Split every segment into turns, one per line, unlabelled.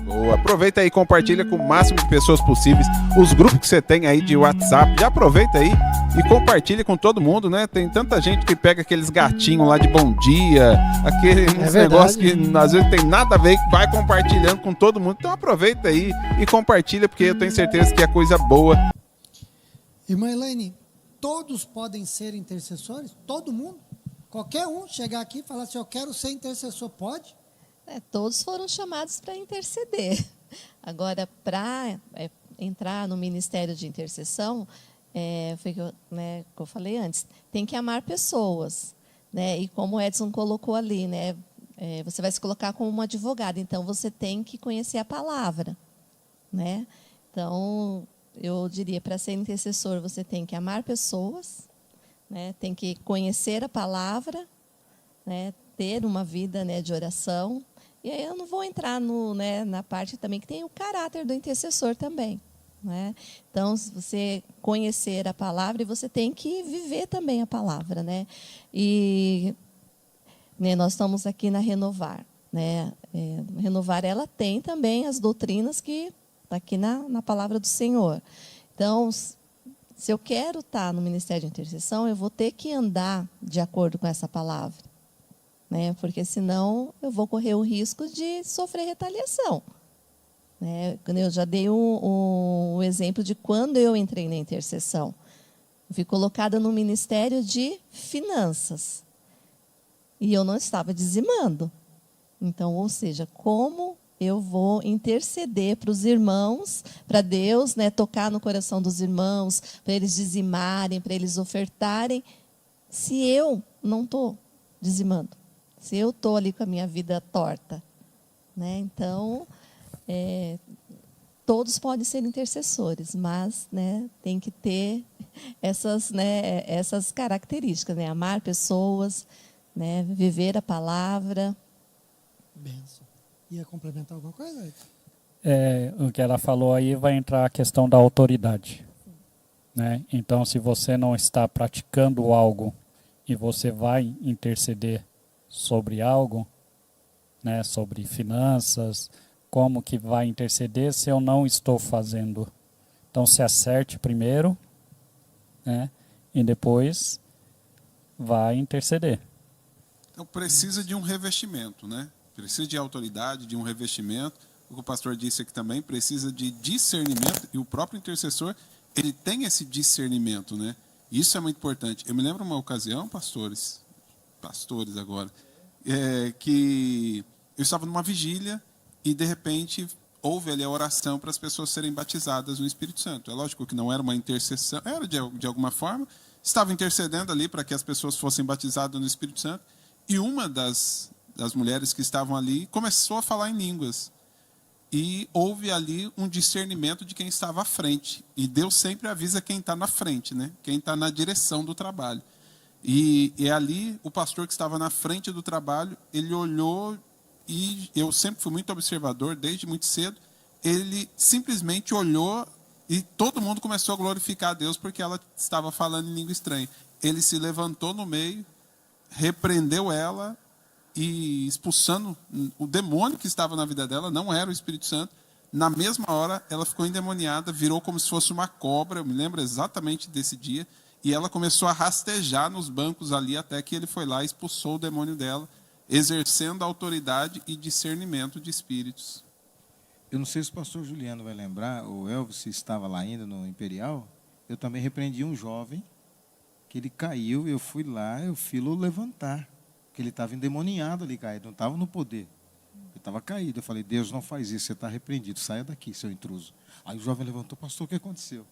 Boa. Aproveita aí e compartilha com o máximo de pessoas possíveis. Os grupos que você tem aí de WhatsApp, já aproveita aí e compartilha com todo mundo, né? Tem tanta gente que pega aqueles gatinhos lá de bom dia, aqueles negócios que às vezes tem nada a ver, que vai compartilhando com todo mundo. Então aproveita aí e compartilha, porque eu tenho certeza que é coisa boa.
Irmã Elaine, todos podem ser intercessores? Todo mundo? Qualquer um chegar aqui e falar assim, eu quero ser intercessor, pode?
Todos foram chamados para interceder. Agora, para entrar no ministério de intercessão, foi que eu falei antes, tem que amar pessoas. Né? E como o Edson colocou ali, né? Você vai se colocar como uma advogada, então você tem que conhecer a palavra. Né? Então, eu diria, para ser intercessor, você tem que amar pessoas, né? Tem que conhecer a palavra, né? Ter uma vida, né, de oração. E aí eu não vou entrar na parte também que tem o caráter do intercessor também. Né? Então, se você conhecer a palavra, você tem que viver também a palavra. Né? E nós estamos aqui na Renovar. Né? Renovar, ela tem também as doutrinas que está aqui na palavra do Senhor. Então, se eu quero estar no ministério de intercessão, eu vou ter que andar de acordo com essa palavra. Né? Porque senão eu vou correr o risco de sofrer retaliação. Né? Eu já dei um exemplo de quando eu entrei na intercessão. Eu fui colocada no ministério de finanças. E eu não estava dizimando. Então, ou seja, como eu vou interceder para os irmãos, para Deus, né, tocar no coração dos irmãos, para eles dizimarem, para eles ofertarem, se eu não estou dizimando? Se eu estou ali com a minha vida torta. Né? Então, todos podem ser intercessores, mas, né, tem que ter essas características. Né? Amar pessoas, né, viver a palavra.
Benção. Ia complementar alguma coisa?
O que ela falou aí vai entrar a questão da autoridade. Né? Então, se você não está praticando algo e você vai interceder sobre algo, né, sobre finanças, como que vai interceder se eu não estou fazendo? Então, se acerte primeiro, né, e depois vai interceder.
Então, precisa de um revestimento, né? Precisa de autoridade, de um revestimento. O que o pastor disse aqui também, precisa de discernimento, e o próprio intercessor, ele tem esse discernimento, né? Isso é muito importante. Eu me lembro uma ocasião, pastores agora, que eu estava numa vigília e, de repente, houve ali a oração para as pessoas serem batizadas no Espírito Santo. É lógico que não era uma intercessão, era de alguma forma, estava intercedendo ali para que as pessoas fossem batizadas no Espírito Santo, e uma das mulheres que estavam ali começou a falar em línguas. E houve ali um discernimento de quem estava à frente. E Deus sempre avisa quem está na frente, né? Quem está na direção do trabalho. E ali, o pastor que estava na frente do trabalho, ele olhou, e eu sempre fui muito observador, desde muito cedo, ele simplesmente olhou e todo mundo começou a glorificar a Deus porque ela estava falando em língua estranha. Ele se levantou no meio, repreendeu ela, e expulsando o demônio que estava na vida dela, não era o Espírito Santo. Na mesma hora, ela ficou endemoniada, virou como se fosse uma cobra, eu me lembro exatamente desse dia, e ela começou a rastejar nos bancos ali, até que ele foi lá e expulsou o demônio dela, exercendo autoridade e discernimento de espíritos.
Eu não sei se o pastor Juliano vai lembrar, ou Elvis, se estava lá ainda no Imperial, eu também repreendi um jovem, que ele caiu, eu fui lá, eu fui-lo levantar, porque ele estava endemoniado ali, caído, não estava no poder. Ele estava caído. Eu falei, Deus, não faz isso, você está repreendido, saia daqui, seu intruso. Aí o jovem levantou, pastor, o que aconteceu?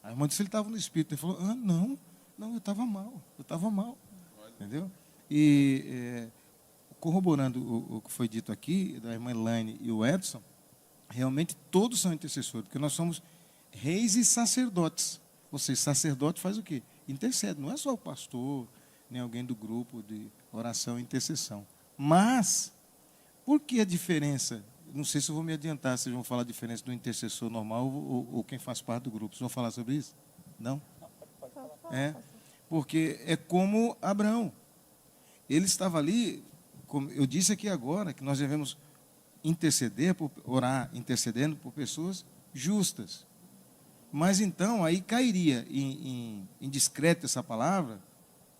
Aí a irmã disse, ele estava no espírito. Ele falou, não, eu estava mal. Entendeu? E corroborando o que foi dito aqui, da irmã Elaine e o Edson, realmente todos são intercessores, porque nós somos reis e sacerdotes. Ou seja, sacerdote faz o quê? Intercede, não é só o pastor, nem alguém do grupo de oração e intercessão. Mas, por que a diferença? Não sei se eu vou me adiantar, vocês vão falar a diferença do intercessor normal ou quem faz parte do grupo. Vocês vão falar sobre isso? Não? Porque é como Abraão. Ele estava ali, como eu disse aqui agora, que nós devemos orar intercedendo por pessoas justas. Mas então, aí cairia em discreto essa palavra,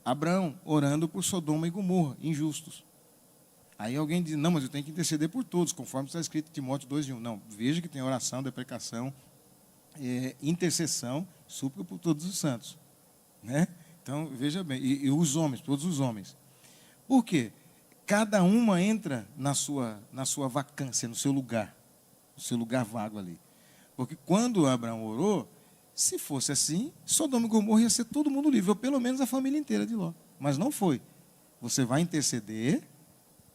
Abraão orando por Sodoma e Gomorra, injustos. Aí alguém diz, não, mas eu tenho que interceder por todos, conforme está escrito em Timóteo 2:1. Não, veja que tem oração, deprecação, intercessão, súplica por todos os santos. Né? Então, veja bem, e os homens, todos os homens. Por quê? Cada uma entra na sua vacância, no seu lugar vago ali. Porque quando Abraão orou, se fosse assim, Sodoma e Gomorra ia ser todo mundo livre, ou pelo menos a família inteira de Ló. Mas não foi. Você vai interceder,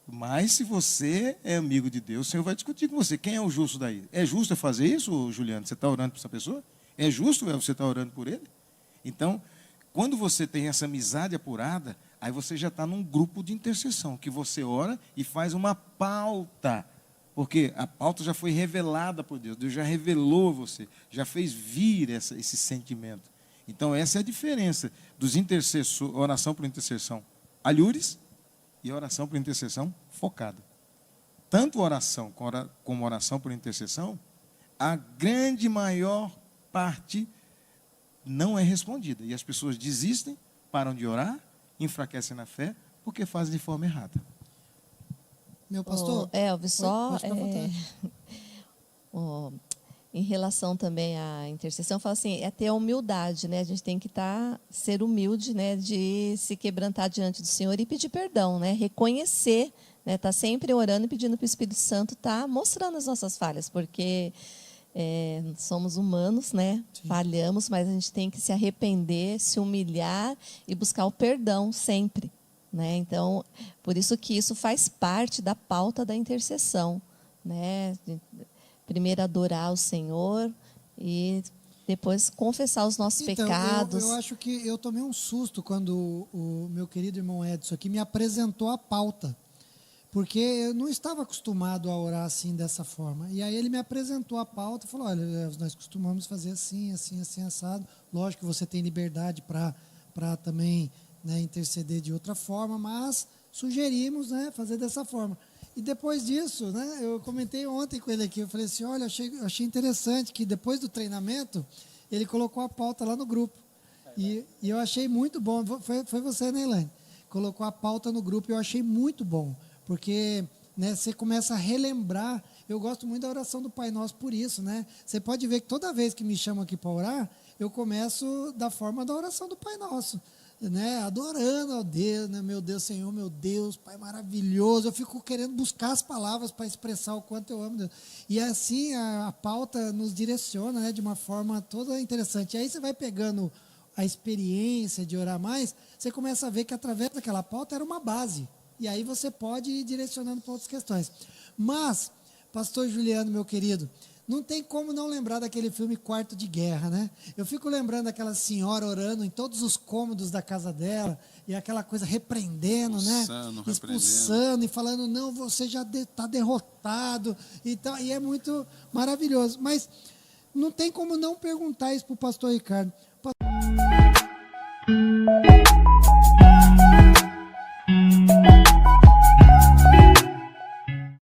mas se você é amigo de Deus, o Senhor vai discutir com você. Quem é o justo daí? É justo fazer isso, Juliano? Você está orando por essa pessoa? É justo você estar orando por ele? Então, quando você tem essa amizade apurada, aí você já está num grupo de intercessão, que você ora e faz uma pauta. Porque a pauta já foi revelada por Deus. Deus já revelou a você, já fez vir esse sentimento. Então, essa é a diferença dos intercessores, oração por intercessão alhures e oração por intercessão focada. Tanto oração como oração por intercessão, a grande maior parte não é respondida. E as pessoas desistem, param de orar, enfraquecem na fé, porque fazem de forma errada.
Meu pastor?
Elvis, só
pode ficar à vontade.
em relação também à intercessão, fala assim, é ter a humildade, né? A gente tem que ser humilde, né? De se quebrantar diante do Senhor e pedir perdão, né? Reconhecer, né? Tá sempre orando e pedindo para o Espírito Santo estar mostrando as nossas falhas, porque somos humanos, né?
Sim.
Falhamos, mas a gente tem que se arrepender, se humilhar e buscar o perdão sempre. Né? Então, por isso que isso faz parte da pauta da intercessão. Né? Primeiro adorar o Senhor e depois confessar os nossos pecados.
Eu acho que eu tomei um susto quando o meu querido irmão Edson aqui me apresentou a pauta. Porque eu não estava acostumado a orar assim, dessa forma. E aí ele me apresentou a pauta e falou, olha, nós costumamos fazer assim, assim, assim, assado. Lógico que você tem liberdade para também... né, interceder de outra forma, mas sugerimos, né, fazer dessa forma. E depois disso, né, eu comentei ontem com ele aqui, eu falei assim, olha, achei interessante que depois do treinamento, ele colocou a pauta lá no grupo. E eu achei muito bom, foi você, né, Elaine? Colocou a pauta no grupo e eu achei muito bom, porque, né, você começa a relembrar. Eu gosto muito da oração do Pai Nosso por isso, né? Você pode ver que toda vez que me chamam aqui para orar, eu começo da forma da oração do Pai Nosso. Né, adorando ao Deus, né, meu Deus, Senhor, meu Deus, Pai maravilhoso. Eu fico querendo buscar as palavras para expressar o quanto eu amo Deus. E assim a pauta nos direciona, né, de uma forma toda interessante. E aí você vai pegando a experiência de orar mais, você começa a ver que através daquela pauta era uma base. E aí você pode ir direcionando para outras questões. Mas, pastor Juliano, meu querido, não tem como não lembrar daquele filme Quarto de Guerra, né? Eu fico lembrando daquela senhora orando em todos os cômodos da casa dela, e aquela coisa repreendendo, expulsando e falando, não, você já está derrotado. E é muito maravilhoso. Mas não tem como não perguntar isso para o pastor Ricardo.